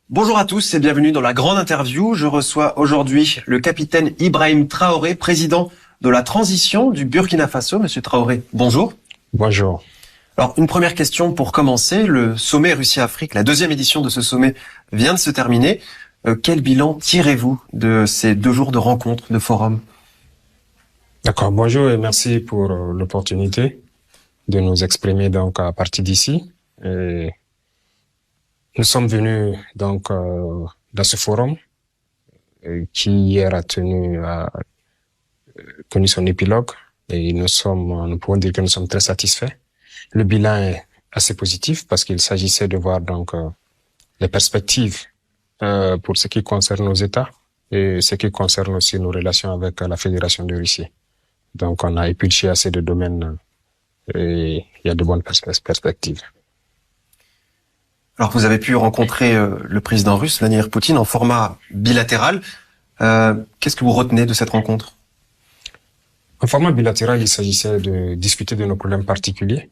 Bonjour à tous et bienvenue dans la grande interview. Je reçois aujourd'hui le capitaine Ibrahim Traoré, président de la transition du Burkina Faso. Monsieur Traoré, bonjour. Bonjour. Alors, une première question pour commencer. Le sommet Russie-Afrique, la deuxième édition de ce sommet vient de se terminer. Quel bilan tirez-vous de ces 2 jours de rencontres, de forum? D'accord, bonjour et merci pour l'opportunité de nous exprimer donc à partir d'ici. Et nous sommes venus donc dans ce forum qui hier a connu son épilogue et nous pouvons dire que nous sommes très satisfaits. Le bilan est assez positif parce qu'il s'agissait de voir donc les perspectives pour ce qui concerne nos États et ce qui concerne aussi nos relations avec la Fédération de Russie. Donc on a épluché assez de domaines et il y a de bonnes perspectives. Alors, vous avez pu rencontrer le président russe, Vladimir Poutine, en format bilatéral. Qu'est-ce que vous retenez de cette rencontre? En format bilatéral, il s'agissait de discuter de nos problèmes particuliers,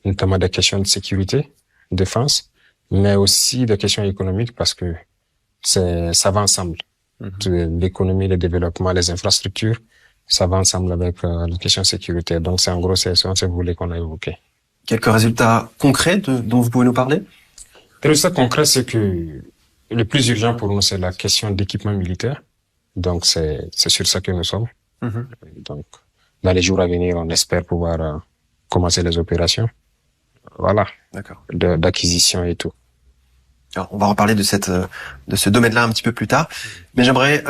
notamment des questions de sécurité, défense, mais aussi des questions économiques parce que ça va ensemble. L'économie, le développement, les infrastructures, ça va ensemble avec les questions sécuritaires. Donc c'est en gros c'est ce volet qu'on a évoqué. Quelques résultats concrets dont vous pouvez nous parler? Le résultat concret, c'est que le plus urgent pour nous, c'est la question d'équipement militaire. Donc c'est sur ça que nous sommes. Donc dans les jours à venir, on espère pouvoir commencer les opérations. Voilà. D'accord. D'acquisition et tout. Alors, on va reparler de ce domaine-là un petit peu plus tard. Mais j'aimerais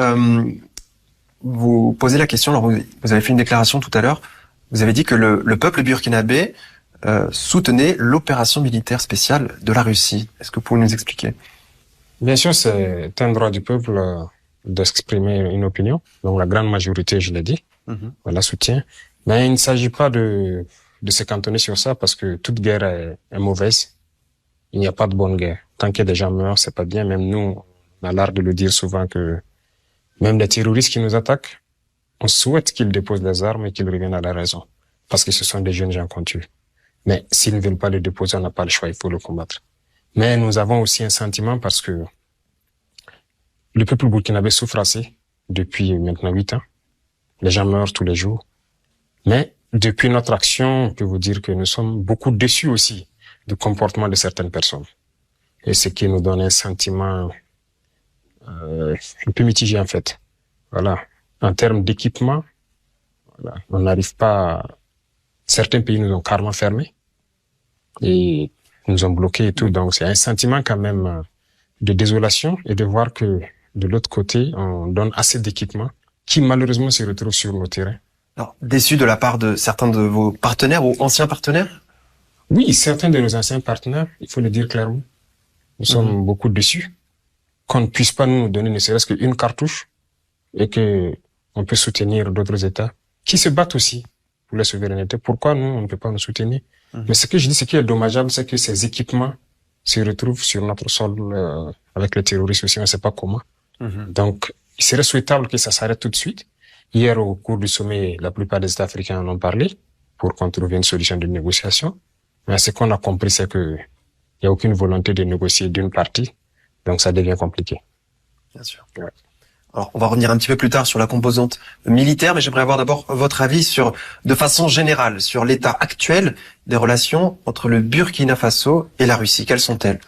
vous poser la question. Alors, vous avez fait une déclaration tout à l'heure. Vous avez dit que le peuple burkinabé soutenait l'opération militaire spéciale de la Russie. Est-ce que vous pouvez nous expliquer? Bien sûr, c'est un droit du peuple d'exprimer une opinion. Donc la grande majorité, je l'ai dit, la soutient. Mais il ne s'agit pas de se cantonner sur ça parce que toute guerre est mauvaise. Il n'y a pas de bonne guerre. Tant que des gens meurent, c'est pas bien. Même nous, on a l'art de le dire souvent que même les terroristes qui nous attaquent, on souhaite qu'ils déposent les armes et qu'ils reviennent à la raison. Parce que ce sont des jeunes gens qu'on tue. Mais s'ils ne veulent pas le déposer, on n'a pas le choix, il faut le combattre. Mais nous avons aussi un sentiment parce que le peuple burkinabé souffre assez depuis maintenant 8 ans. Les gens meurent tous les jours. Mais depuis notre action, on peut vous dire que nous sommes beaucoup déçus aussi du comportement de certaines personnes. Et ce qui nous donne un sentiment un peu mitigé en fait. Voilà. En termes d'équipement, voilà, on n'arrive pas. Certains pays nous ont carrément fermés et nous ont bloqués et tout. Donc c'est un sentiment quand même de désolation et de voir que de l'autre côté, on donne assez d'équipements qui malheureusement se retrouvent sur nos terrains. Alors, déçu de la part de certains de vos partenaires ou anciens partenaires? Oui, certains de nos anciens partenaires, il faut le dire clairement. Nous sommes beaucoup déçus qu'on ne puisse pas nous donner ne serait-ce qu'une cartouche et que on peut soutenir d'autres États qui se battent aussi pour la souveraineté. Pourquoi nous, on ne peut pas nous soutenir? Mais ce que je dis, ce qui est dommageable, c'est que ces équipements se retrouvent sur notre sol avec les terroristes aussi, on ne sait pas comment. Donc, il serait souhaitable que ça s'arrête tout de suite. Hier, au cours du sommet, la plupart des États africains en ont parlé pour qu'on trouve une solution de négociation. Mais ce qu'on a compris, c'est que il n'y a aucune volonté de négocier d'une partie. Donc, ça devient compliqué. Bien sûr. Ouais. Alors, on va revenir un petit peu plus tard sur la composante militaire, mais j'aimerais avoir d'abord votre avis de façon générale, sur l'état actuel des relations entre le Burkina Faso et la Russie. Quelles sont-elles?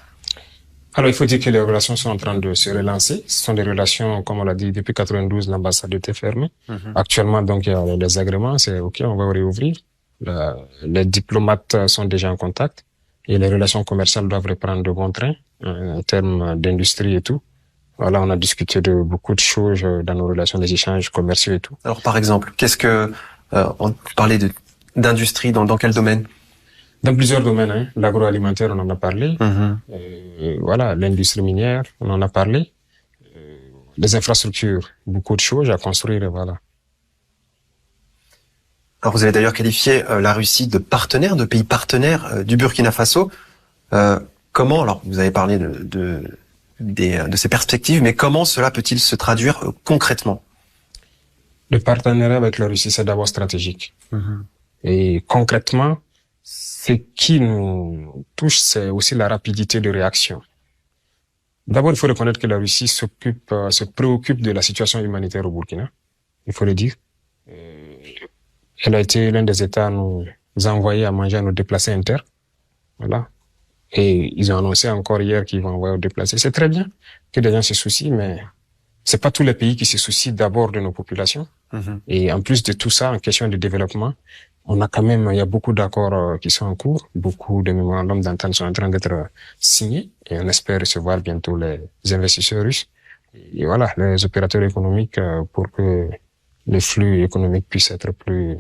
Alors, il faut dire que les relations sont en train de se relancer. Ce sont des relations, comme on l'a dit, depuis 92, l'ambassade était fermée. Actuellement, donc, il y a des agréments, c'est OK, on va réouvrir. Les diplomates sont déjà en contact et les relations commerciales doivent reprendre de bon train en termes d'industrie et tout. Voilà, on a discuté de beaucoup de choses dans nos relations, des échanges commerciaux et tout. Alors, par exemple, on parlait d'industrie, dans quel domaine? Dans plusieurs domaines, hein. L'agroalimentaire, on en a parlé. Voilà, l'industrie minière, on en a parlé. Les infrastructures, beaucoup de choses à construire, voilà. Alors, vous avez d'ailleurs qualifié la Russie de pays partenaire du Burkina Faso. Comment, alors, vous avez parlé de ces perspectives, mais comment cela peut-il se traduire concrètement? Le partenariat avec la Russie, c'est d'abord stratégique. Et concrètement, ce qui nous touche, c'est aussi la rapidité de réaction. D'abord, il faut reconnaître que la Russie se préoccupe de la situation humanitaire au Burkina. Il faut le dire. Elle a été l'un des États à nous envoyer à manger à nos déplacés internes. Voilà. Et ils ont annoncé encore hier qu'ils vont envoyer aux déplacés. C'est très bien que les gens se soucient, mais c'est pas tous les pays qui se soucient d'abord de nos populations. Et en plus de tout ça, en question de développement, on a quand même, il y a beaucoup d'accords qui sont en cours, beaucoup de mémorandums d'entente sont en train d'être signés, et on espère recevoir bientôt les investisseurs russes. Et voilà, les opérateurs économiques pour que les flux économiques puissent être plus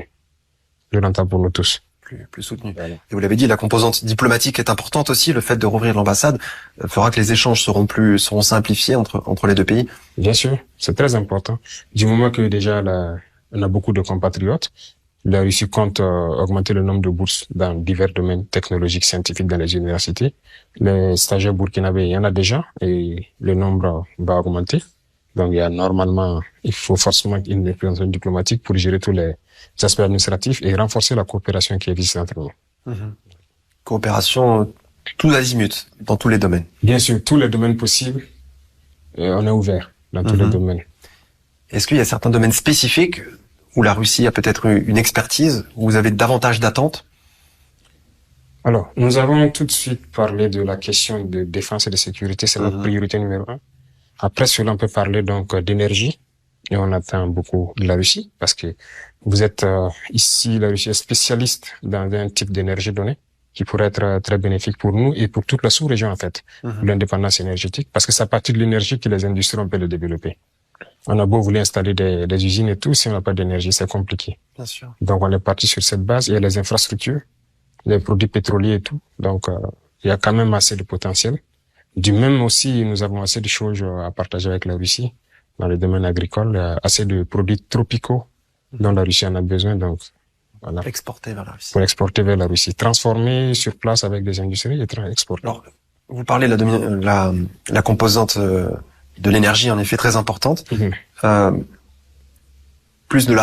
rentables pour nous tous. Plus soutenu. Voilà. Et vous l'avez dit, la composante diplomatique est importante aussi. Le fait de rouvrir l'ambassade fera que les échanges seront simplifiés entre les deux pays. Bien sûr, c'est très important. Du moment que déjà on a beaucoup de compatriotes, la Russie compte augmenter le nombre de bourses dans divers domaines technologiques, scientifiques dans les universités. Les stagiaires burkinabés, il y en a déjà et le nombre va augmenter. Donc il faut forcément une représentation diplomatique pour gérer tous les aspects administratifs et renforcer la coopération qui existe entre nous. Coopération tous azimuts, dans tous les domaines. Bien sûr, tous les domaines possibles, on est ouvert dans tous les domaines. Est-ce qu'il y a certains domaines spécifiques où la Russie a peut-être une expertise, où vous avez davantage d'attentes? Alors, nous avons tout de suite parlé de la question de défense et de sécurité, c'est notre priorité numéro 1. Après cela, on peut parler donc d'énergie, et on attend beaucoup de la Russie, parce que vous êtes ici, la Russie est spécialiste dans un type d'énergie donnée, qui pourrait être très bénéfique pour nous et pour toute la sous-région en fait, l'indépendance énergétique, parce que c'est à partir de l'énergie que les industries ont pu le développer. On a beau vouloir installer des usines et tout, si on n'a pas d'énergie, c'est compliqué. Bien sûr. Donc on est parti sur cette base, il y a les infrastructures, les produits pétroliers et tout, donc il y a quand même assez de potentiel. Du même aussi, nous avons assez de choses à partager avec la Russie dans le domaine agricole, assez de produits tropicaux dont la Russie en a besoin, donc voilà. Exporter vers la Russie. Pour exporter vers la Russie, transformer sur place avec des industries et exporter. Alors, vous parlez de la composante de l'énergie, en effet, très importante. Plus de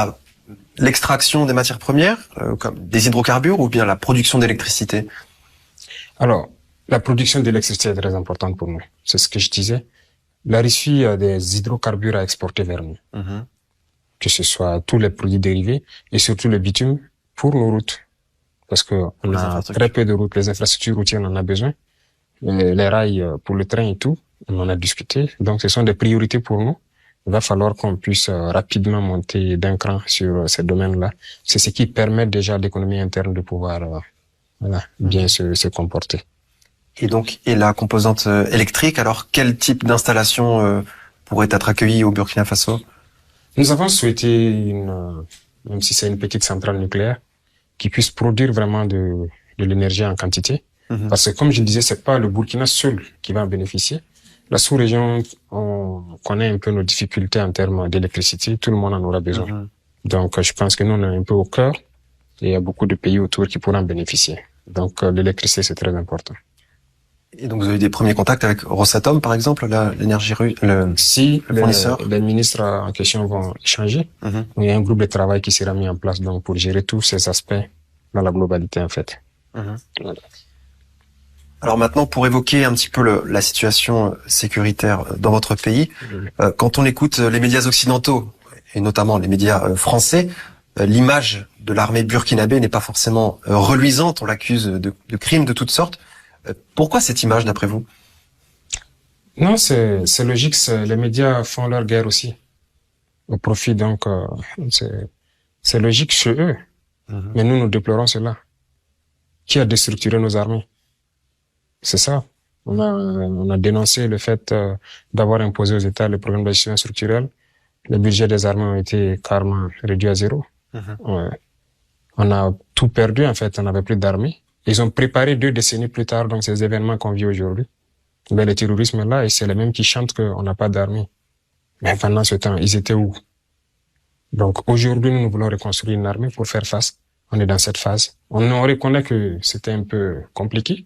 l'extraction des matières premières, comme des hydrocarbures, ou bien la production d'électricité? Alors, la production d'électricité est très importante pour nous. C'est ce que je disais. La Russie a des hydrocarbures à exporter vers nous. Que ce soit tous les produits dérivés et surtout le bitume pour nos routes. Parce que on a très peu de routes. Les infrastructures routières, on en a besoin. Les rails pour le train et tout, on en a discuté. Donc, ce sont des priorités pour nous. Il va falloir qu'on puisse rapidement monter d'un cran sur ces domaines-là. C'est ce qui permet déjà à l'économie interne de pouvoir bien se comporter. Et donc, la composante électrique, alors quel type d'installation pourrait être accueillie au Burkina Faso? Nous avons souhaité même si c'est une petite centrale nucléaire, qui puisse produire vraiment de l'énergie en quantité. Parce que comme je disais, c'est pas le Burkina seul qui va en bénéficier. La sous-région, on connaît un peu nos difficultés en termes d'électricité. Tout le monde en aura besoin. Donc, je pense que nous, on est un peu au cœur. Et il y a beaucoup de pays autour qui pourront en bénéficier. Donc, l'électricité, c'est très important. Et donc, vous avez eu des premiers contacts avec Rosatom, par exemple, l'énergie russe, le fournisseur? Les ministres en question vont échanger. Il y a un groupe de travail qui sera mis en place donc pour gérer tous ces aspects dans la globalité, en fait. Voilà. Alors maintenant, pour évoquer un petit peu la situation sécuritaire dans votre pays, quand on écoute les médias occidentaux, et notamment les médias français, l'image de l'armée burkinabé n'est pas forcément reluisante. On l'accuse de crimes de toutes sortes. Pourquoi cette image, d'après vous? Non, c'est logique. Les médias font leur guerre aussi au profit. Donc, c'est logique chez eux. Mais nous déplorons cela. Qui a déstructuré nos armées? C'est ça. On a dénoncé le fait d'avoir imposé aux États le programme d'ajustement structurel. Le budget des armées ont été carrément réduit à zéro. On a tout perdu, en fait. On n'avait plus d'armée. Ils ont préparé 2 décennies plus tard, donc, ces événements qu'on vit aujourd'hui. Mais le terrorisme est là, et c'est les mêmes qui chantent qu'on n'a pas d'armée. Mais pendant ce temps, ils étaient où? Donc, aujourd'hui, nous voulons reconstruire une armée pour faire face. On est dans cette phase. On reconnaît que c'était un peu compliqué,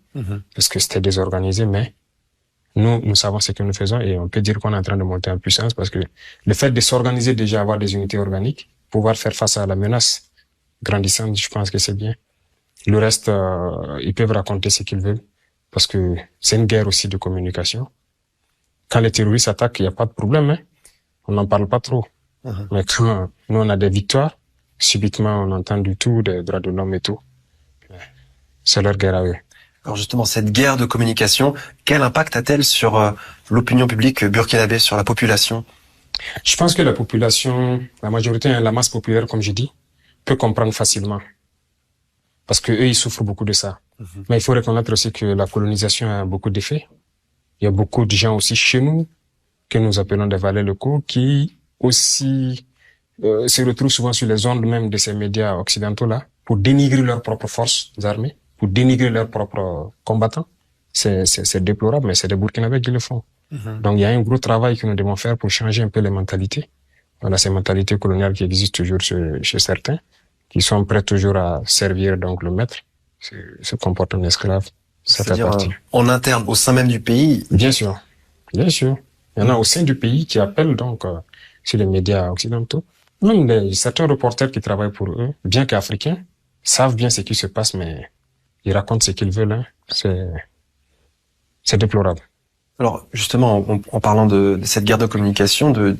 parce que c'était désorganisé, mais nous savons ce que nous faisons, et on peut dire qu'on est en train de monter en puissance, parce que le fait de s'organiser déjà, avoir des unités organiques, pouvoir faire face à la menace grandissante, je pense que c'est bien. Le reste, ils peuvent raconter ce qu'ils veulent, parce que c'est une guerre aussi de communication. Quand les terroristes attaquent, il n'y a pas de problème, hein. On n'en parle pas trop. Mais quand nous, on a des victoires, subitement, on entend du tout des droits de l'homme et tout. C'est leur guerre à eux. Alors justement, cette guerre de communication, quel impact a-t-elle sur l'opinion publique burkinabé, sur la population? Je pense que la population, la majorité, la masse populaire, comme je dis, peut comprendre facilement. Parce que eux, ils souffrent beaucoup de ça. Mais il faut reconnaître aussi que la colonisation a beaucoup d'effets. Il y a beaucoup de gens aussi chez nous, que nous appelons des valets locaux, qui aussi se retrouvent souvent sur les ondes même de ces médias occidentaux-là, pour dénigrer leurs propres forces armées, pour dénigrer leurs propres combattants. C'est déplorable, mais c'est des Burkinabés qui le font. Donc il y a un gros travail que nous devons faire pour changer un peu les mentalités. Voilà, ces mentalités coloniales qui existent toujours chez certains, qui sont prêts toujours à servir donc le maître, se comportent en esclave. Ça fait partie. En interne, au sein même du pays. Bien sûr, bien sûr. Il y en a au sein du pays qui appellent donc sur les médias occidentaux. Même certains reporters qui travaillent pour eux, bien qu'africains, savent bien ce qui se passe, mais ils racontent ce qu'ils veulent. Hein. C'est déplorable. Alors justement, en parlant de cette guerre de communication, de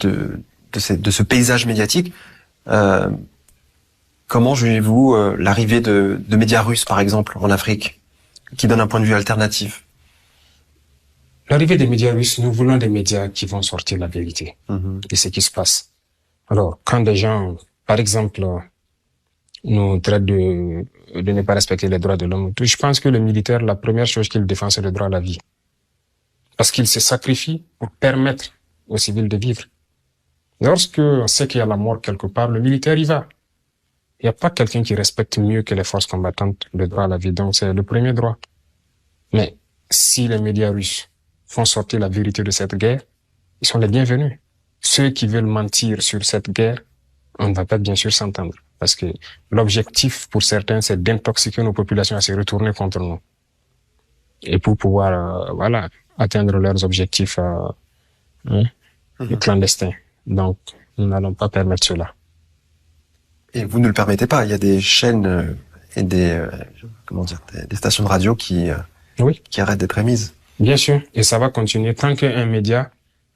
ce paysage médiatique, comment jugez-vous l'arrivée de médias russes, par exemple, en Afrique, qui donnent un point de vue alternatif? L'arrivée des médias russes, nous voulons des médias qui vont sortir la vérité de ce qui se passe. Alors, quand des gens, par exemple, nous traitent de ne pas respecter les droits de l'homme, je pense que le militaire, la première chose qu'il défend, c'est le droit à la vie. Parce qu'il se sacrifie pour permettre aux civils de vivre. Lorsque on sait qu'il y a la mort quelque part, le militaire y va. Il n'y a pas quelqu'un qui respecte mieux que les forces combattantes le droit à la vie. Donc, c'est le premier droit. Mais si les médias russes font sortir la vérité de cette guerre, ils sont les bienvenus. Ceux qui veulent mentir sur cette guerre, on ne va pas bien sûr s'entendre. Parce que l'objectif pour certains, c'est d'intoxiquer nos populations à se retourner contre nous. Et pour pouvoir, atteindre leurs objectifs clandestins. Donc, nous n'allons pas permettre cela. Et vous ne le permettez pas. Il y a des chaînes et des stations de radio qui arrêtent d'être émises. Bien sûr. Et ça va continuer tant qu'un média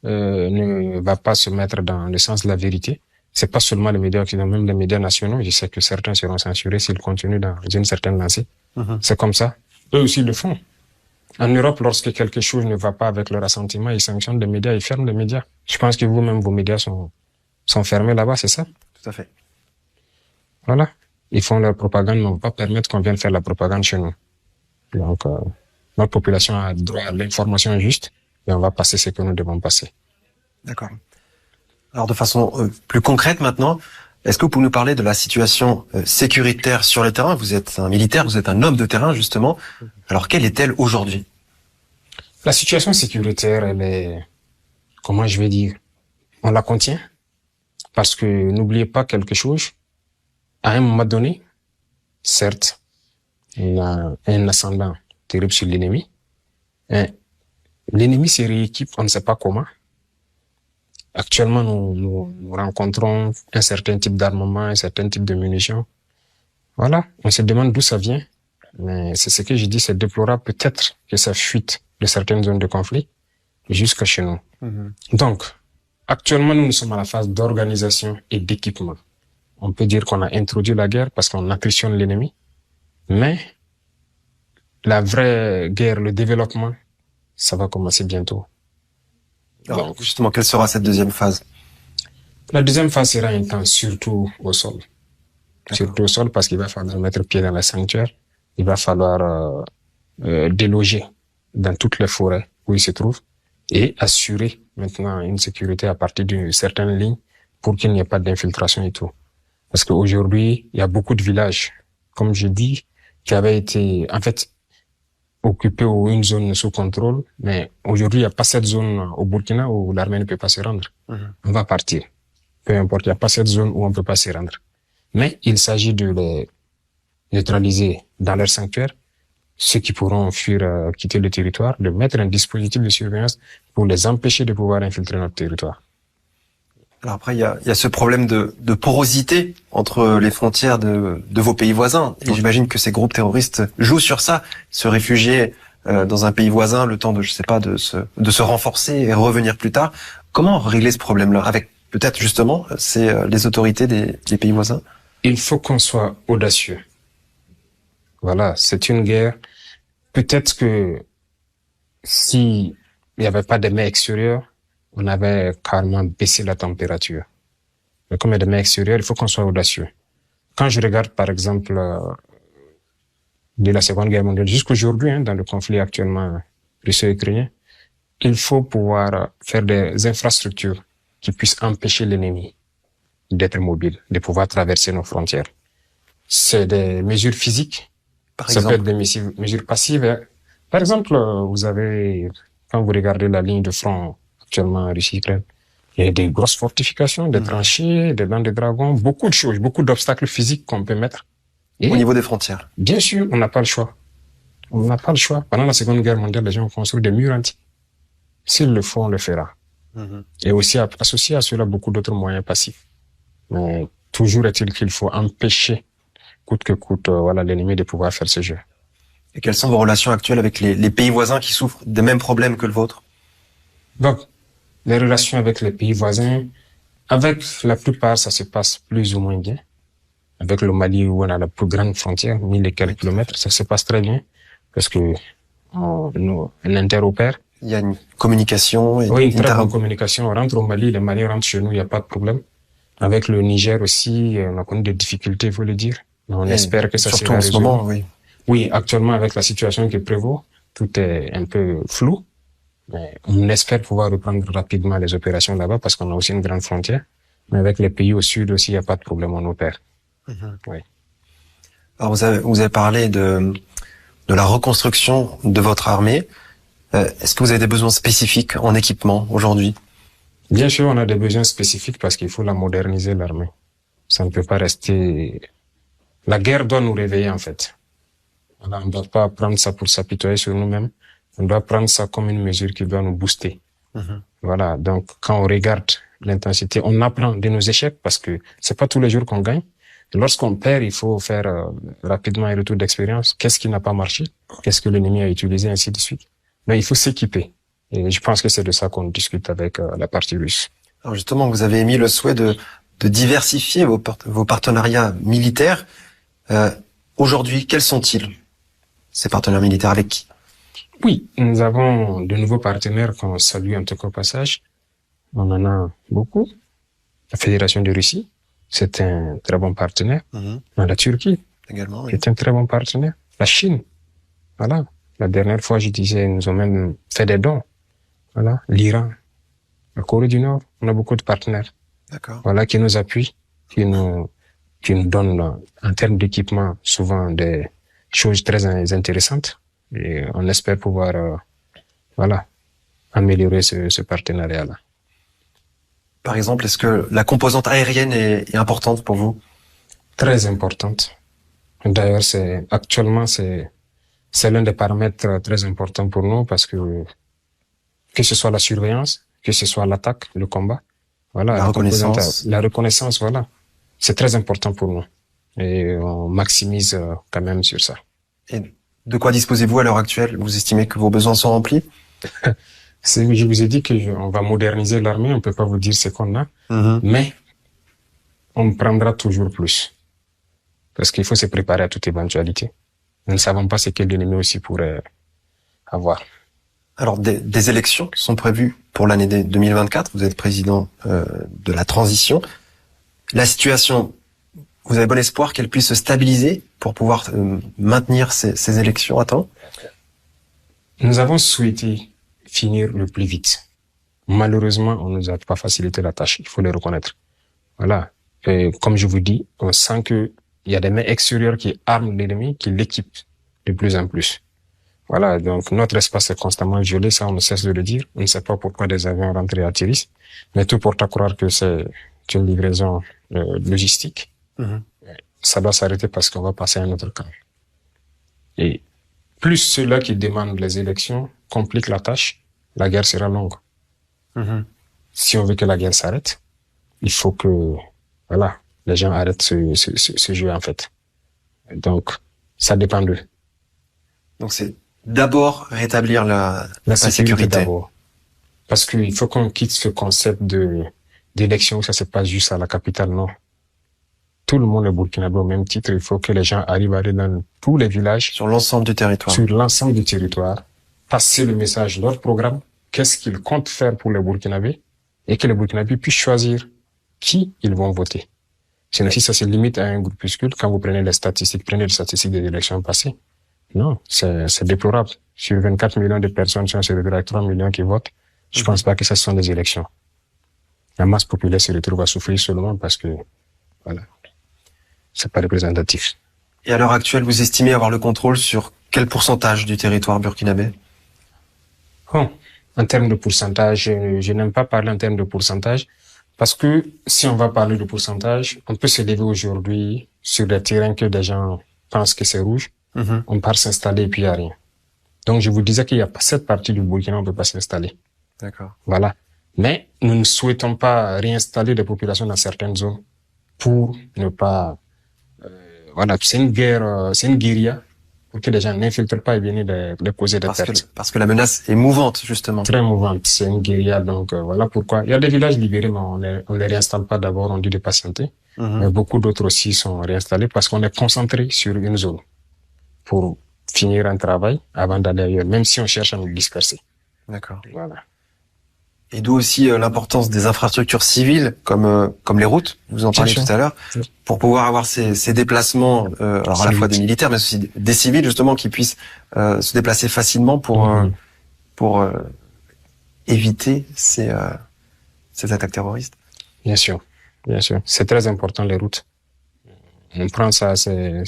ne va pas se mettre dans le sens de la vérité. C'est pas seulement les médias occidentaux, même les médias nationaux. Je sais que certains seront censurés s'ils continuent dans une certaine lancée. C'est comme ça. Eux aussi le font. En Europe, lorsque quelque chose ne va pas avec leur assentiment, ils sanctionnent les médias, ils ferment les médias. Je pense que vous-même, vos médias sont fermés là-bas, c'est ça? Tout à fait. Voilà. Ils font leur propagande, mais on ne va pas permettre qu'on vienne faire la propagande chez nous. Donc, notre population a droit à l'information juste et on va passer ce que nous devons passer. D'accord. Alors, de façon plus concrète maintenant, est-ce que vous pouvez nous parler de la situation sécuritaire sur le terrain? Vous êtes un militaire, vous êtes un homme de terrain, justement. Alors, quelle est-elle aujourd'hui? La situation sécuritaire, elle est, comment je vais dire, on la contient. Parce que n'oubliez pas quelque chose, à un moment donné, certes, il y a un ascendant terrible sur l'ennemi. L'ennemi se rééquipe, on ne sait pas comment. Actuellement, nous rencontrons un certain type d'armement, un certain type de munitions. Voilà, on se demande d'où ça vient. Mais c'est ce que je dis, c'est déplorable peut-être que ça fuite de certaines zones de conflit jusqu'à chez nous. Donc, actuellement, nous sommes à la phase d'organisation et d'équipement. On peut dire qu'on a introduit la guerre parce qu'on attritionne l'ennemi. Mais la vraie guerre, le développement, ça va commencer bientôt. Alors, donc, justement, quelle sera cette deuxième phase? La deuxième phase sera intense, surtout au sol. Surtout au sol parce qu'il va falloir mettre pied dans les sanctuaires. Il va falloir déloger dans toutes les forêts où il se trouve et assurer maintenant une sécurité à partir d'une certaine ligne pour qu'il n'y ait pas d'infiltration et tout. Parce qu'aujourd'hui, il y a beaucoup de villages, comme je dis, qui avaient été, en fait, occupés ou une zone sous contrôle. Mais aujourd'hui, il n'y a pas cette zone au Burkina où l'armée ne peut pas se rendre. On va partir. Peu importe, il n'y a pas cette zone où on ne peut pas se rendre. Mais il s'agit de les neutraliser dans leur sanctuaire, ceux qui pourront fuir, quitter le territoire, de mettre un dispositif de surveillance pour les empêcher de pouvoir infiltrer notre territoire. Alors après, il y a ce problème de porosité entre les frontières de vos pays voisins. Et j'imagine que ces groupes terroristes jouent sur ça, se réfugier dans un pays voisin, le temps de, je sais pas, de se renforcer et revenir plus tard. Comment régler ce problème-là avec peut-être justement les autorités des pays voisins? Il faut qu'on soit audacieux. Voilà, c'est une guerre. Peut-être que si il n'y avait pas de mer extérieure, on avait carrément baissé la température. Mais comme il y a des mers extérieures, il faut qu'on soit audacieux. Quand je regarde, par exemple, de la Seconde Guerre mondiale jusqu'aujourd'hui, dans le conflit actuellement russo-ukrainien, il faut pouvoir faire des infrastructures qui puissent empêcher l'ennemi d'être mobile, de pouvoir traverser nos frontières. C'est des mesures physiques. Ça peut être des mesures passives. Par exemple, quand vous regardez la ligne de front actuellement en Russie-Ukraine, il y a des grosses fortifications, des tranchées, des dents de dragon, beaucoup de choses, beaucoup d'obstacles physiques qu'on peut mettre. Et au niveau des frontières. Bien sûr, on n'a pas le choix. On n'a pas le choix. Pendant la Seconde Guerre mondiale, les gens ont construit des murs anti. S'il le faut, on le fera. Et aussi associé à cela beaucoup d'autres moyens passifs. Mais toujours est-il qu'il faut empêcher, coûte que coûte, l'ennemi de pouvoir faire ce jeu. Et quelles sont vos relations actuelles avec les pays voisins qui souffrent des mêmes problèmes que le vôtre? Donc, les relations avec les pays voisins, avec la plupart, ça se passe plus ou moins bien. Avec le Mali, où on a la plus grande frontière, 1000 et quelques kilomètres, ça se passe très bien. Parce que on interopère. Il y a une communication. Oui, une très bonne communication. On rentre au Mali, les Maliens rentrent chez nous, il n'y a pas de problème. Avec le Niger aussi, on a connu des difficultés, il faut le dire. Mais on espère que ça sera résolu. Surtout en ce moment, oui. Oui, actuellement, avec la situation qui prévaut, tout est un peu flou. Mais on espère pouvoir reprendre rapidement les opérations là-bas parce qu'on a aussi une grande frontière. Mais avec les pays au sud aussi, il n'y a pas de problème, on opère. Oui. Alors vous avez parlé de la reconstruction de votre armée. Est-ce que vous avez des besoins spécifiques en équipement aujourd'hui? Bien sûr, on a des besoins spécifiques parce qu'il faut la moderniser, l'armée. Ça ne peut pas rester... La guerre doit nous réveiller, en fait. Voilà, on ne doit pas prendre ça pour s'apitoyer sur nous-mêmes. On doit prendre ça comme une mesure qui doit nous booster. Voilà, donc quand on regarde l'intensité, on apprend de nos échecs parce que c'est pas tous les jours qu'on gagne. Lorsqu'on perd, il faut faire rapidement un retour d'expérience. Qu'est-ce qui n'a pas marché? Qu'est-ce que l'ennemi a utilisé, ainsi de suite. Mais il faut s'équiper. Et je pense que c'est de ça qu'on discute avec la partie russe. Alors justement, vous avez émis le souhait de diversifier vos partenariats militaires. Aujourd'hui, quels sont-ils, ces partenaires militaires, avec qui? Oui, nous avons de nouveaux partenaires qu'on salue en tout cas au passage. On en a beaucoup. La Fédération de Russie, c'est un très bon partenaire. La Turquie, également, oui. C'est un très bon partenaire. La Chine, voilà. La dernière fois, je disais, nous ont même fait des dons. Voilà. L'Iran, la Corée du Nord, on a beaucoup de partenaires. D'accord. Voilà, qui nous appuient, qui nous donnent, en termes d'équipement, souvent des choses très intéressantes. Et on espère pouvoir, améliorer ce partenariat-là. Par exemple, est-ce que la composante aérienne est importante pour vous? Très importante. D'ailleurs, actuellement, c'est l'un des paramètres très importants pour nous parce que ce soit la surveillance, que ce soit l'attaque, le combat, voilà, la reconnaissance, voilà. C'est très important pour nous. Et on maximise quand même sur ça. Et de quoi disposez-vous à l'heure actuelle? Vous estimez que vos besoins sont remplis? Je vous ai dit qu'on va moderniser l'armée, on peut pas vous dire ce qu'on a, mais on prendra toujours plus. Parce qu'il faut se préparer à toute éventualité. Nous ne savons pas ce que l'ennemi aussi pourrait avoir. Alors, des élections qui sont prévues pour l'année 2024. Vous êtes président de la transition. La situation, vous avez bon espoir qu'elle puisse se stabiliser pour pouvoir maintenir ces élections à temps? Nous avons souhaité finir le plus vite. Malheureusement, on nous a pas facilité la tâche. Il faut le reconnaître. Voilà. Et comme je vous dis, on sent que il y a des mains extérieures qui arment l'ennemi, qui l'équipent de plus en plus. Voilà. Donc, notre espace est constamment violé. Ça, on ne cesse de le dire. On ne sait pas pourquoi des avions rentrent et atterrissent. Mais tout porte à croire que c'est une livraison logistique. Ça doit s'arrêter parce qu'on va passer à un autre camp. Et plus ceux-là qui demandent les élections compliquent la tâche, la guerre sera longue. Si on veut que la guerre s'arrête, il faut que, les gens arrêtent ce jeu, en fait. Donc, ça dépend d'eux. Donc, c'est d'abord rétablir la sécurité sécurité. d'abord. Parce qu'il faut qu'on quitte ce concept d'élection où ça se passe juste à la capitale, non. Tout le monde est burkinabé au même titre. Il faut que les gens arrivent à aller dans tous les villages. Sur l'ensemble du territoire. Sur l'ensemble du territoire. Passer le message de leur programme. Qu'est-ce qu'ils comptent faire pour les Burkinabés? Et que les Burkinabés puissent choisir qui ils vont voter. Sinon, si ça se limite à un groupuscule, quand vous prenez les statistiques des élections passées, non, c'est déplorable. Sur 24 millions de personnes, si on se retrouve avec 3 millions qui votent, je pense pas que ce sont des élections. La masse populaire se retrouve à souffrir seulement parce que, voilà, c'est pas représentatif. Et à l'heure actuelle, vous estimez avoir le contrôle sur quel pourcentage du territoire burkinabé? Bon, en termes de pourcentage, je n'aime pas parler en termes de pourcentage parce que si on va parler de pourcentage, on peut se lever aujourd'hui sur des terrains que des gens pensent que c'est rouge. On part s'installer et puis il n'y a rien. Donc, je vous disais qu'il n'y a pas cette partie du Burkina, on ne peut pas s'installer. D'accord. Voilà. Mais nous ne souhaitons pas réinstaller des populations dans certaines zones pour ne pas... voilà, c'est une guerre, c'est une guérilla pour que les gens n'infiltrent pas et viennent de causer des pertes. Parce que la menace est mouvante, justement. Très mouvante, c'est une guérilla. Donc, voilà pourquoi. Il y a des villages libérés, mais on les réinstalle pas d'abord, on dit de patienter. Mais beaucoup d'autres aussi sont réinstallés parce qu'on est concentré sur une zone pour finir un travail avant d'aller ailleurs, même si on cherche à nous disperser. D'accord. Voilà. Et d'où aussi l'importance des infrastructures civiles, comme les routes, vous en parliez tout à l'heure, pour pouvoir avoir ces déplacements, alors à la fois des militaires, mais aussi des civils, justement, qui puissent se déplacer facilement pour éviter ces attaques terroristes. Bien sûr, bien sûr. C'est très important, les routes. On prend ça, c'est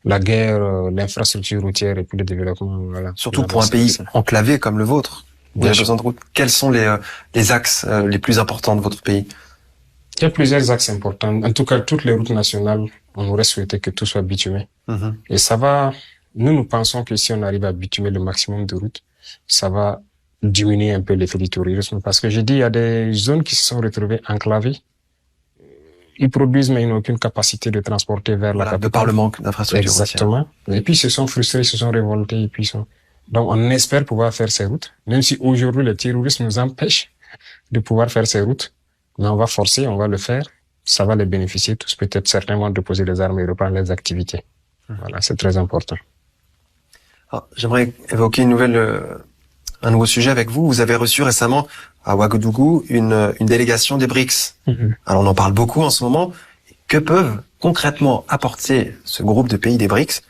la guerre, l'infrastructure routière et puis le développement. Voilà. Surtout pour un pays enclavé comme le vôtre. Vous avez besoin de routes. Quels sont les axes les plus importants de votre pays? Il y a plusieurs axes importants. En tout cas, toutes les routes nationales, on aurait souhaité que tout soit bitumé. Et ça va, nous pensons que si on arrive à bitumer le maximum de routes, ça va diminuer un peu l'effet du tourisme. Parce que j'ai dit, il y a des zones qui se sont retrouvées enclavées. Ils produisent, mais ils n'ont aucune capacité de transporter vers la capitale. De par le manque d'infrastructures. Exactement. Et puis, ils se sont frustrés, ils se sont révoltés, et puis donc, on espère pouvoir faire ces routes, même si aujourd'hui, le terrorisme nous empêche de pouvoir faire ces routes. Mais on va forcer, on va le faire. Ça va les bénéficier tous. Peut-être certains vont déposer les armes et reprendre les activités. Voilà, c'est très important. J'aimerais évoquer un nouveau sujet avec vous. Vous avez reçu récemment à Ouagadougou une délégation des BRICS. Alors, on en parle beaucoup en ce moment. Que peuvent concrètement apporter ce groupe de pays des BRICS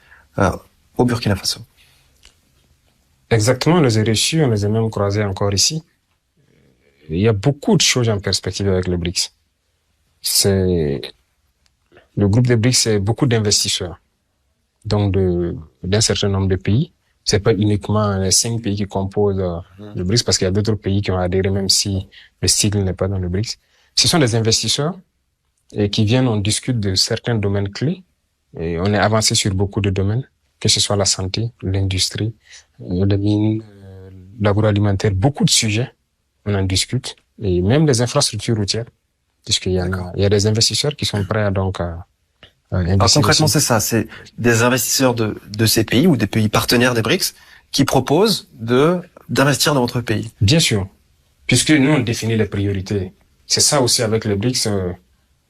au Burkina Faso? Exactement, on les a reçus, on les a même croisés encore ici. Il y a beaucoup de choses en perspective avec le BRICS. Le groupe des BRICS, c'est beaucoup d'investisseurs. Donc, d'un certain nombre de pays. C'est pas uniquement les 5 pays qui composent le BRICS, parce qu'il y a d'autres pays qui ont adhéré, même si le sigle n'est pas dans le BRICS. Ce sont des investisseurs qui viennent, on discute de certains domaines clés. Et on est avancé sur beaucoup de domaines, que ce soit la santé, l'industrie, les mines, l'agroalimentaire, beaucoup de sujets, on en discute, et même les infrastructures routières, puisqu'il y a des investisseurs qui sont prêts à investir. Alors concrètement, c'est ça, c'est des investisseurs de ces pays ou des pays partenaires des BRICS qui proposent d'investir dans votre pays. Bien sûr, puisque nous on définit les priorités. C'est ça aussi avec les BRICS,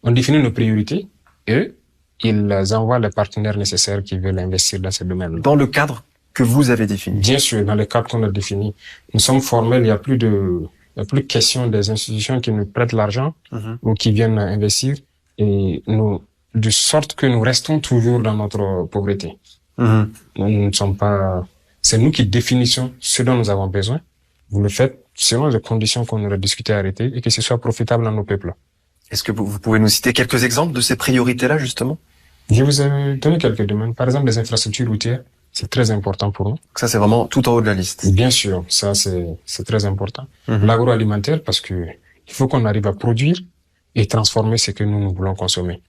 on définit nos priorités et ils envoient les partenaires nécessaires qui veulent investir dans ces domaines. Dans le cadre que vous avez défini. Bien sûr, dans le cadre qu'on a défini. Nous sommes formels, il n'y a plus question des institutions qui nous prêtent l'argent ou qui viennent investir et de sorte que nous restons toujours dans notre pauvreté. Nous ne sommes pas, c'est nous qui définissons ce dont nous avons besoin. Vous le faites selon les conditions qu'on aurait discuté arrêter et que ce soit profitable à nos peuples. Est-ce que vous pouvez nous citer quelques exemples de ces priorités-là, justement? Je vous ai donné quelques domaines. Par exemple, les infrastructures routières, c'est très important pour nous. Ça, c'est vraiment tout en haut de la liste. Bien sûr, ça, c'est très important. L'agroalimentaire, parce que il faut qu'on arrive à produire et transformer ce que nous voulons consommer.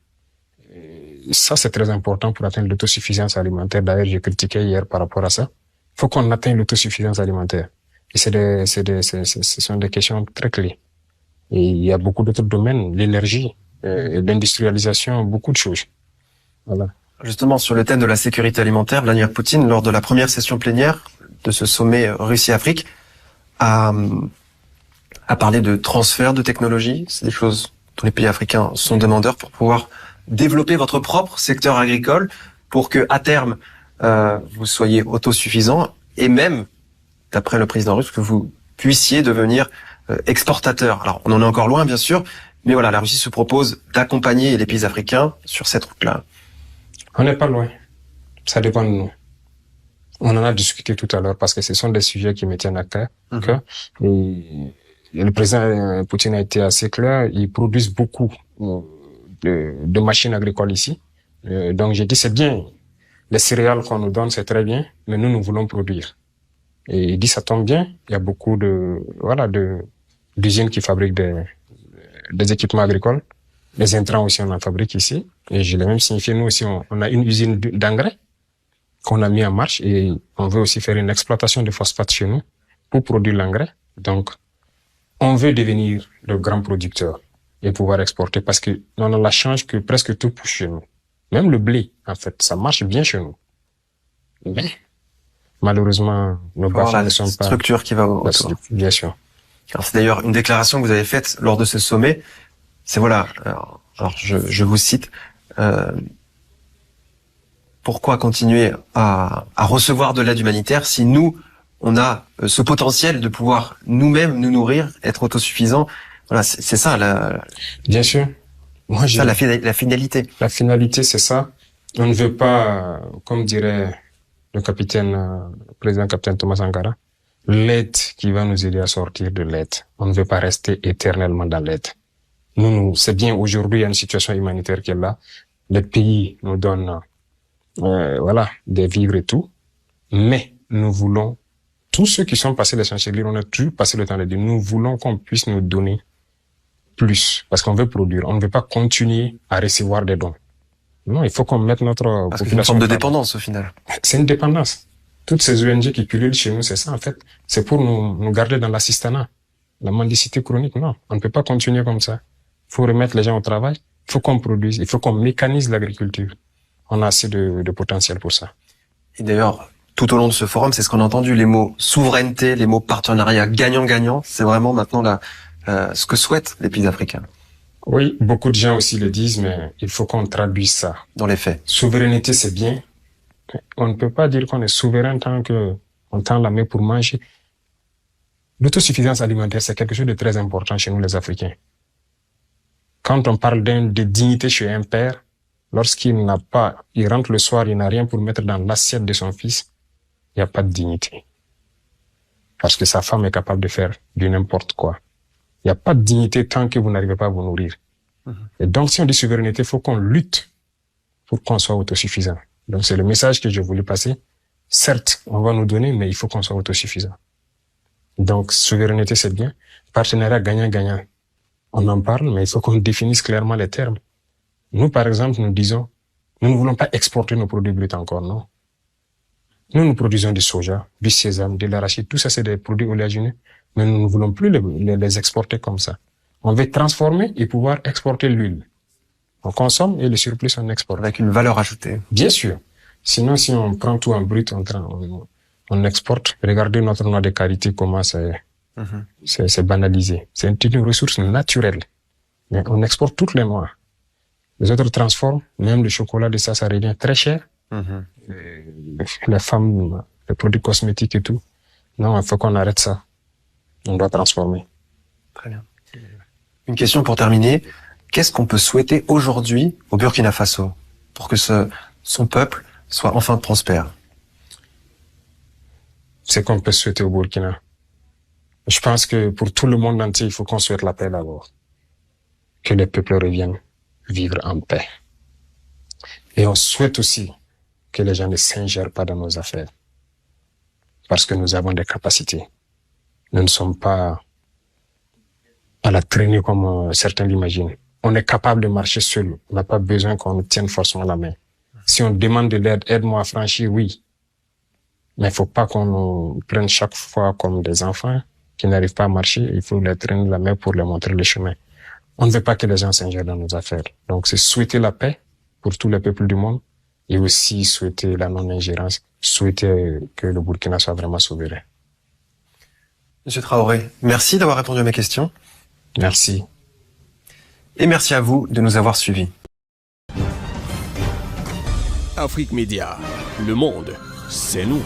Et ça, c'est très important pour atteindre l'autosuffisance alimentaire. D'ailleurs, j'ai critiqué hier par rapport à ça. Il faut qu'on atteigne l'autosuffisance alimentaire. Et ce sont des questions très clés. Et il y a beaucoup d'autres domaines, l'énergie, l'industrialisation, beaucoup de choses. Voilà. Justement, sur le thème de la sécurité alimentaire, Vladimir Poutine, lors de la première session plénière de ce sommet Russie-Afrique, a parlé de transfert de technologie. C'est des choses dont les pays africains sont demandeurs pour pouvoir développer votre propre secteur agricole pour que, à terme, vous soyez autosuffisant et même, d'après le président russe, que vous puissiez devenir exportateur. Alors, on en est encore loin, bien sûr, mais voilà, la Russie se propose d'accompagner les pays africains sur cette route-là. On n'est pas loin. Ça dépend de nous. On en a discuté tout à l'heure parce que ce sont des sujets qui me tiennent à cœur. Et le président Poutine a été assez clair. Ils produisent beaucoup de machines agricoles ici. Donc j'ai dit c'est bien. Les céréales qu'on nous donne, c'est très bien, mais nous voulons produire. Et il dit ça tombe bien. Il y a beaucoup d'usines qui fabriquent des équipements agricoles. Les intrants aussi, on en fabrique ici. Et je l'ai même signifié, nous aussi, on a une usine d'engrais qu'on a mis en marche et on veut aussi faire une exploitation de phosphate chez nous pour produire l'engrais. Donc, on veut devenir de grands producteurs et pouvoir exporter parce que on a la chance que presque tout pousse chez nous. Même le blé, en fait, ça marche bien chez nous. Mais, malheureusement, nos bases ne sont pas... structure qui va autour. Bien sûr. Alors, c'est d'ailleurs une déclaration que vous avez faite lors de ce sommet. C'est voilà, alors je vous cite, pourquoi continuer à recevoir de l'aide humanitaire si nous, on a ce potentiel de pouvoir nous-mêmes nous nourrir, être autosuffisants. Voilà, c'est ça bien sûr. Moi, ça la finalité. La finalité, c'est ça. On ne veut pas, comme dirait le président capitaine Thomas Sankara, l'aide qui va nous aider à sortir de l'aide. On ne veut pas rester éternellement dans l'aide. Nous, c'est bien aujourd'hui, il y a une situation humanitaire qui est là. Les pays nous donnent, des vivres et tout. Mais nous voulons, tous ceux qui sont passés les chanceliers, on a toujours passé le temps de dire, nous voulons qu'on puisse nous donner plus. Parce qu'on veut produire. On ne veut pas continuer à recevoir des dons. Non, il faut qu'on mette notre population. C'est une forme de dépendance, au final. C'est une dépendance. Toutes ces ONG qui pullulent chez nous, c'est ça, en fait. C'est pour nous garder dans l'assistanat. La mendicité chronique, non. On ne peut pas continuer comme ça. Il faut remettre les gens au travail, il faut qu'on produise, il faut qu'on mécanise l'agriculture. On a assez de potentiel pour ça. Et d'ailleurs, tout au long de ce forum, c'est ce qu'on a entendu, les mots souveraineté, les mots partenariat gagnant-gagnant, c'est vraiment maintenant ce que souhaitent les pays africains. Oui, beaucoup de gens aussi le disent, mais il faut qu'on traduise ça. Dans les faits. Souveraineté, c'est bien. On ne peut pas dire qu'on est souverain tant qu'on tend la main pour manger. L'autosuffisance alimentaire, c'est quelque chose de très important chez nous, les Africains. Quand on parle de dignité chez un père, lorsqu'il rentre le soir, il n'a rien pour mettre dans l'assiette de son fils, il n'y a pas de dignité. Parce que sa femme est capable de faire du n'importe quoi. Il n'y a pas de dignité tant que vous n'arrivez pas à vous nourrir. Et donc, si on dit souveraineté, il faut qu'on lutte pour qu'on soit autosuffisant. Donc, c'est le message que je voulais passer. Certes, on va nous donner, mais il faut qu'on soit autosuffisant. Donc, souveraineté, c'est bien. Partenariat gagnant-gagnant. On en parle, mais il faut qu'on définisse clairement les termes. Nous, par exemple, nous disons, nous ne voulons pas exporter nos produits bruts encore, non. Nous produisons du soja, du sésame, de l'arachide, tout ça c'est des produits oléagineux, mais nous ne voulons plus les exporter comme ça. On veut transformer et pouvoir exporter l'huile. On consomme et le surplus on exporte. Avec une valeur ajoutée. Bien sûr. Sinon, si on prend tout en brut, on exporte. Regardez notre noix de karité, comment c'est banalisé. C'est une ressource naturelle. Mais on exporte toutes les noix. Les autres transforment, même le chocolat de ça revient très cher. Les femmes, les produits cosmétiques et tout. Non, il faut qu'on arrête ça. On doit transformer. Très bien. Une question pour terminer. Qu'est-ce qu'on peut souhaiter aujourd'hui au Burkina Faso pour que son peuple soit enfin prospère? C'est qu'on peut souhaiter au Burkina. Je pense que pour tout le monde entier, il faut qu'on souhaite la paix d'abord. Que les peuples reviennent vivre en paix. Et on souhaite aussi que les gens ne s'ingèrent pas dans nos affaires. Parce que nous avons des capacités. Nous ne sommes pas à la traînée comme certains l'imaginent. On est capable de marcher seul. On n'a pas besoin qu'on nous tienne forcément la main. Si on demande de l'aide, aide-moi à franchir, oui. Mais il faut pas qu'on nous prenne chaque fois comme des enfants qui n'arrivent pas à marcher. Il faut les traîner la main pour leur montrer le chemin. On ne veut pas que les gens s'ingèrent dans nos affaires. Donc, c'est souhaiter la paix pour tous les peuples du monde et aussi souhaiter la non-ingérence, souhaiter que le Burkina soit vraiment souverain. Monsieur Traoré, merci d'avoir répondu à mes questions. Merci. Et merci à vous de nous avoir suivis. Afrique Média, le monde, c'est nous.